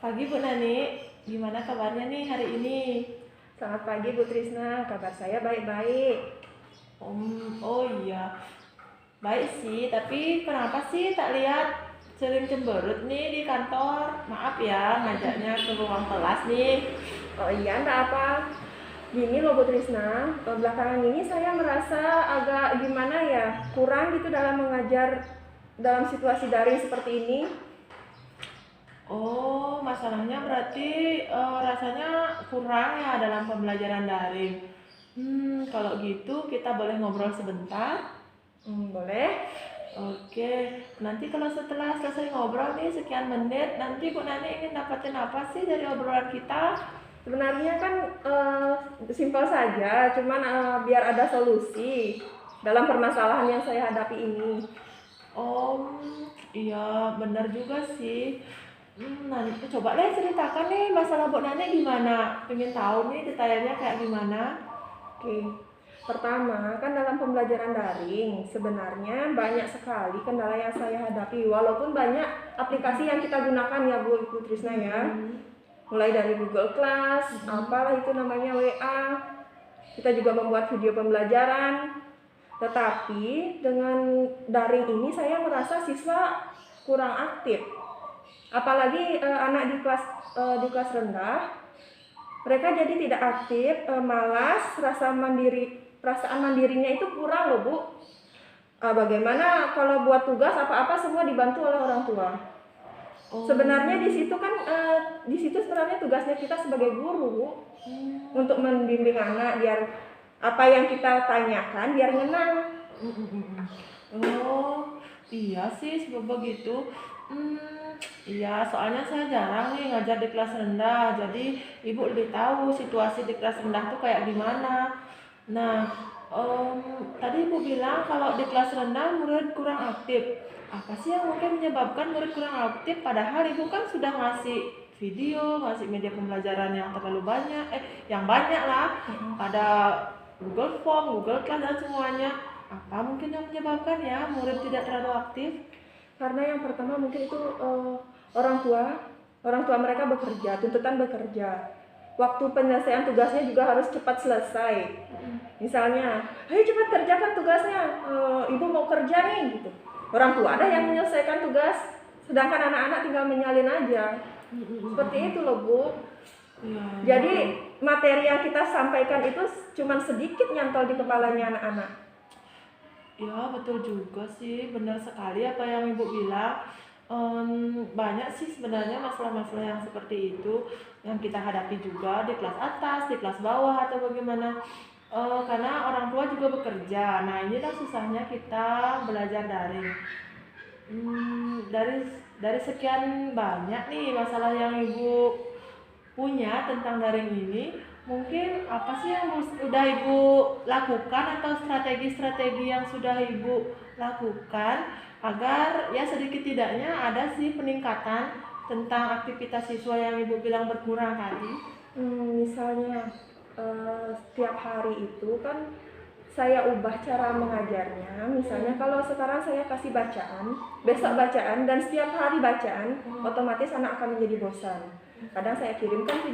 Pagi Bu Nani, gimana kabarnya nih hari ini? Selamat pagi Bu Trisna, kabar saya baik-baik. Oh iya, baik sih, tapi kenapa sih tak lihat sering cemberut nih di kantor? Maaf ya, ngajaknya ke ruang kelas nih. Oh iya, enggak apa. Gini loh Bu Trisna, belakangan ini saya merasa agak gimana ya, kurang gitu dalam mengajar dalam situasi daring seperti ini. Oh, masalahnya berarti rasanya kurang ya dalam pembelajaran daring. Kalau gitu kita boleh ngobrol sebentar. Boleh? Oke, nanti kalau setelah selesai ngobrol nih sekian menit, nanti Bu Nani ingin dapetin apa sih dari obrolan kita? Sebenarnya kan simpel saja, cuman biar ada solusi dalam permasalahan yang saya hadapi ini. Oh, iya benar juga sih. Nanti coba deh ceritakan nih masalah Bu Nani gimana? Pengen tahu nih detailnya kayak gimana? Oke, pertama kan dalam pembelajaran daring sebenarnya banyak sekali kendala yang saya hadapi. Walaupun banyak aplikasi yang kita gunakan ya Bu Trisna ya, mulai dari Google Class, apalah itu namanya WA. Kita juga membuat video pembelajaran. Tetapi dengan daring ini saya merasa siswa kurang aktif. Apalagi anak di kelas rendah, mereka jadi tidak aktif, malas, perasaan mandirinya itu kurang loh Bu. Bagaimana kalau buat tugas apa-apa semua dibantu oleh orang tua. Sebenarnya di situ kan di situ sebenarnya tugasnya kita sebagai guru Bu, untuk membimbing anak biar apa yang kita tanyakan biar ngenang. Oh, iya sih sebab begitu. Iya, soalnya saya jarang nih ngajar di kelas rendah, jadi ibu lebih tahu situasi di kelas rendah tuh kayak gimana. Nah, tadi ibu bilang kalau di kelas rendah murid kurang aktif. Apa sih yang mungkin menyebabkan murid kurang aktif? Padahal ibu kan sudah ngasih video, ngasih media pembelajaran yang terlalu banyak, yang banyak lah. Ada Google Form, Google Class dan semuanya. Apa mungkin yang menyebabkan ya murid tidak terlalu aktif? Karena yang pertama mungkin itu orang tua mereka bekerja, tuntutan bekerja. Waktu penyelesaian tugasnya juga harus cepat selesai. Misalnya, ayo cepat kerjakan tugasnya, ibu mau kerja nih gitu. Orang tua ada yang menyelesaikan tugas, sedangkan anak-anak tinggal menyalin aja. Seperti itu loh Bu. Ya, Jadi materi yang kita sampaikan itu cuma sedikit nyantol di kepalanya anak-anak. ya betul juga sih, benar sekali apa yang ibu bilang. Banyak sih sebenarnya masalah-masalah yang seperti itu yang kita hadapi juga di kelas atas, di kelas bawah atau bagaimana. Karena orang tua juga bekerja. Nah inilah susahnya kita belajar daring. Dari sekian banyak nih masalah yang ibu punya tentang daring ini, mungkin apa sih yang sudah ibu lakukan atau strategi-strategi yang sudah ibu lakukan agar ya sedikit tidaknya ada sih peningkatan tentang aktivitas siswa yang ibu bilang berkurang tadi? Misalnya setiap hari itu kan saya ubah cara mengajarnya. Misalnya kalau sekarang saya kasih bacaan, besok bacaan, dan setiap hari bacaan, otomatis anak akan menjadi bosan. Kadang saya kirimkan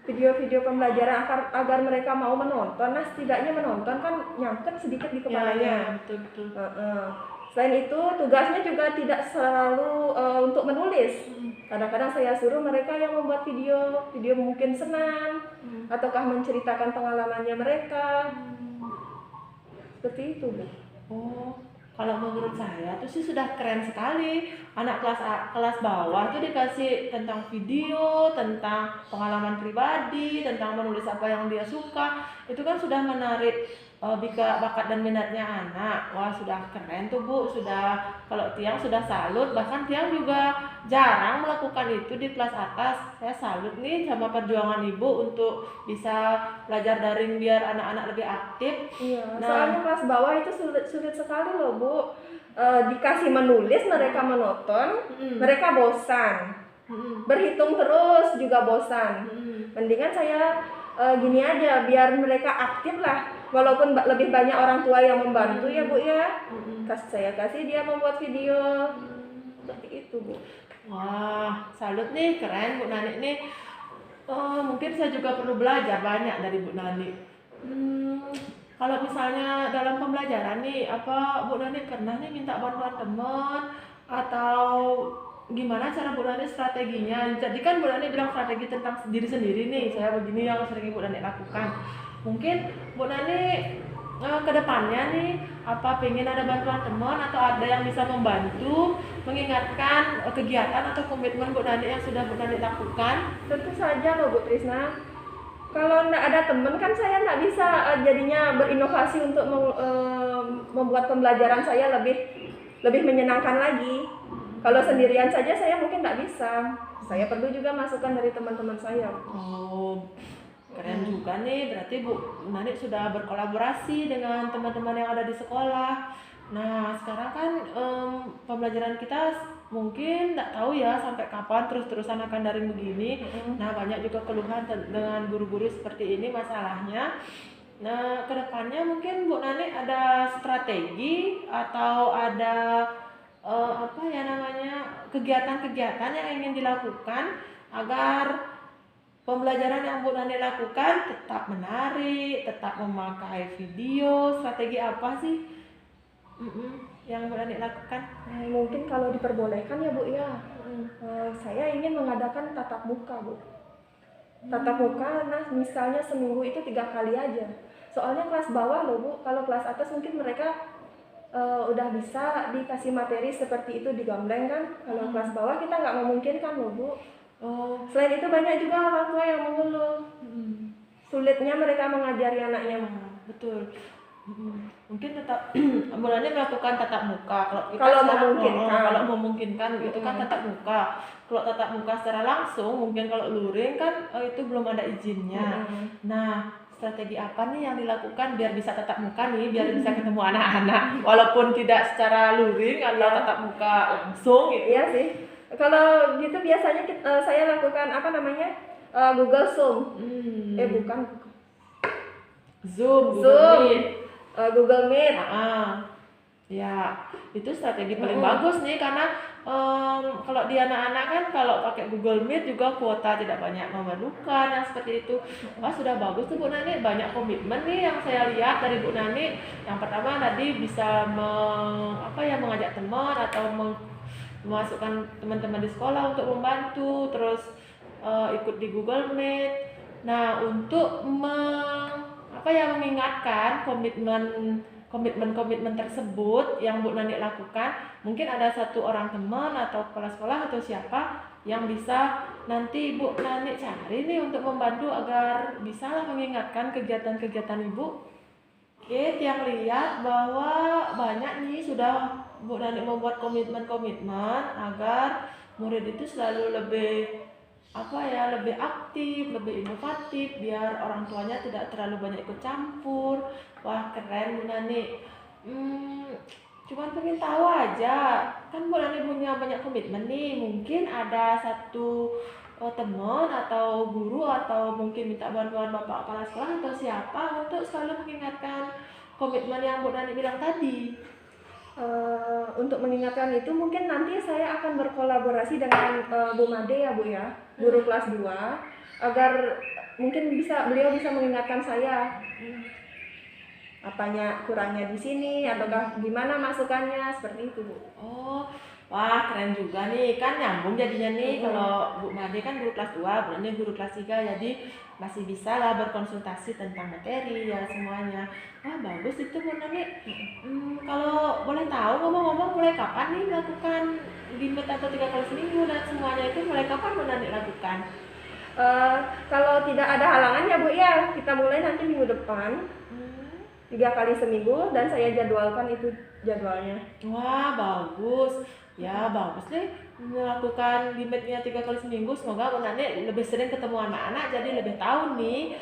video-video pembelajaran agar mereka mau menonton. Nah setidaknya menonton kan nyangkut sedikit di kepalanya. Betul. Selain itu tugasnya juga tidak selalu untuk menulis. Kadang-kadang saya suruh mereka yang membuat video mungkin senam, ataukah menceritakan pengalamannya mereka. Seperti itu Bu. Oh, kalau menurut saya tuh sih sudah keren sekali. Anak kelas bawah tuh dikasih tentang video, tentang pengalaman pribadi, tentang menulis apa yang dia suka. Itu kan sudah menarik bakat dan minatnya anak. Wah, sudah keren tuh Bu. Sudah, kalau Tiang sudah salut, bahkan Tiang juga jarang melakukan itu di kelas atas. Saya salut nih sama perjuangan Ibu untuk bisa belajar daring biar anak-anak lebih aktif. Iya, Nah, soalnya kelas bawah itu sulit sekali loh Bu. Dikasih menulis mereka menonton, mereka bosan. Berhitung terus juga bosan. Mendingan saya gini aja, biar mereka aktif lah. Walaupun lebih banyak orang tua yang membantu ya Bu ya. Saya kasih dia membuat video. Seperti itu Bu. Wah, salut nih, keren Bu Nani nih. Mungkin saya juga perlu belajar banyak dari Bu Nani. Hmm, kalau misalnya dalam pembelajaran nih, apa Bu Nani pernah nih minta bantuan teman atau gimana cara Bu Nani strateginya? Jadi kan Bu Nani bilang strategi tentang diri sendiri nih, saya begini yang sering Bu Nani lakukan. Mungkin Bu Nani ke depannya nih, apa pengen ada bantuan teman atau ada yang bisa membantu mengingatkan kegiatan atau komitmen Bu Nani yang sudah Bu Nani lakukan? Tentu saja loh Bu Trisna. Kalau nggak ada teman kan saya nggak bisa jadinya berinovasi untuk membuat pembelajaran saya lebih menyenangkan lagi. Kalau sendirian saja saya mungkin nggak bisa. Saya perlu juga masukan dari teman-teman saya. Oh, keren juga nih. Berarti Bu Nani sudah berkolaborasi dengan teman-teman yang ada di sekolah. Nah, sekarang kan pembelajaran kita mungkin nggak tahu ya sampai kapan terus-terusan akan daring begini. Nah, banyak juga keluhan dengan guru-guru seperti ini masalahnya. Nah, kedepannya mungkin Bu Nani ada strategi atau ada apa ya namanya kegiatan-kegiatan yang ingin dilakukan agar pembelajaran yang Bu Nani lakukan tetap menarik, tetap memakai video. Strategi apa sih yang Bu Nani lakukan? Mungkin kalau diperbolehkan ya Bu ya, saya ingin mengadakan tatap muka Bu. Tatap muka, nah misalnya seminggu itu 3 kali aja. Soalnya kelas bawah loh Bu, kalau kelas atas mungkin mereka udah bisa dikasih materi seperti itu digambleng kan. Kalau kelas bawah kita nggak memungkinkan loh Bu. Selain itu banyak juga orang tua yang mengeluh sulitnya mereka mengajari anaknya. Betul. Mungkin tetap Bu Nani melakukan tatap muka Kalau memungkinkan. kalau memungkinkan itu kan tatap muka. Kalau tatap muka secara langsung mungkin kalau luring kan itu belum ada izinnya. Nah, strategi apa nih yang dilakukan biar bisa tatap muka nih, biar bisa ketemu anak-anak walaupun tidak secara luring atau tatap muka langsung gitu. Iya sih. Kalau gitu biasanya saya lakukan apa namanya Google Zoom. Bukan Zoom. Google Meet. Ya, itu strategi paling bagus nih karena kalau di anak-anak kan kalau pakai Google Meet juga kuota tidak banyak memerlukan yang seperti itu. Wah, sudah bagus tuh Bu Nani, banyak komitmen nih yang saya lihat dari Bu Nani. Yang pertama tadi bisa mengajak teman atau memasukkan teman-teman di sekolah untuk membantu, terus ikut di Google Meet. Nah, untuk mengingatkan komitmen tersebut yang Bu Nani lakukan, mungkin ada satu orang teman atau kepala sekolah atau siapa yang bisa nanti Bu Nani cari nih untuk membantu agar bisa lah mengingatkan kegiatan-kegiatan Ibu. Oke, yang lihat bahwa banyak nih sudah Bu Nani membuat komitmen-komitmen agar murid itu selalu lebih aktif, lebih inovatif, biar orang tuanya tidak terlalu banyak ikut campur. Wah, keren Bu Nani. Cuman pengen tahu aja, kan Bu Nani punya banyak komitmen nih. Mungkin ada satu teman atau guru atau mungkin minta bantuan Bapak Kepala Sekolah atau siapa untuk selalu mengingatkan komitmen yang Bu Nani bilang tadi. Untuk mengingatkan itu mungkin nanti saya akan berkolaborasi dengan Bu Made ya Bu ya, guru kelas 2, agar mungkin beliau bisa mengingatkan saya apanya kurangnya di sini ataukah gimana masukannya seperti itu Bu. Wah, keren juga nih, kan nyambung jadinya nih. Kalau Bu Made kan guru kelas 2, Bu Nani guru kelas 3, jadi masih bisa lah berkonsultasi tentang materi ya semuanya. Wah, bagus itu Bu Nani. Kalau boleh tahu ngomong-ngomong mulai kapan nih melakukan bimbel atau 3 kali seminggu dan semuanya itu mulai kapan Bu Nani lakukan? Kalau tidak ada halangan ya Bu ya, kita mulai nanti minggu depan. 3 kali seminggu dan saya jadwalkan itu jadwalnya. Wah, bagus. Ya, bagus deh melakukan limitnya 3 kali seminggu. Semoga Bu Nani lebih sering ketemu anak-anak jadi lebih tahu nih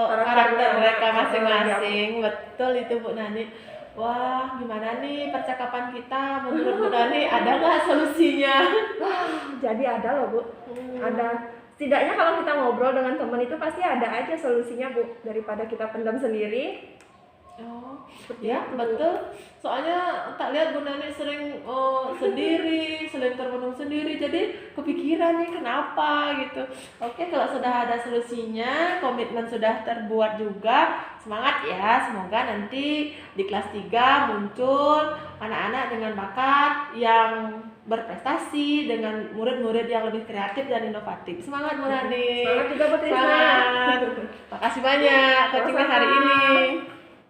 karakter mereka masing-masing. Betul itu Bu Nani. Wah, gimana nih percakapan kita menurut Bu Nani? Ada nggak solusinya? Jadi ada loh Bu. Ada. Setidaknya kalau kita ngobrol dengan teman itu pasti ada aja solusinya Bu, daripada kita pendam sendiri. Oh, Seperti ya itu. betul. Soalnya tak lihat Bu Nani sering sendiri, sering termenung sendiri. Jadi kepikiran nih kenapa gitu. Oke, kalau sudah ada solusinya, komitmen sudah terbuat juga. Semangat ya. Semoga nanti di kelas 3 muncul anak-anak dengan bakat yang berprestasi dengan murid-murid yang lebih kreatif dan inovatif. Semangat Bu Nani. Semangat juga Bu Trisna. Semangat. Makasih banyak coachingnya hari Sama-sama. ini.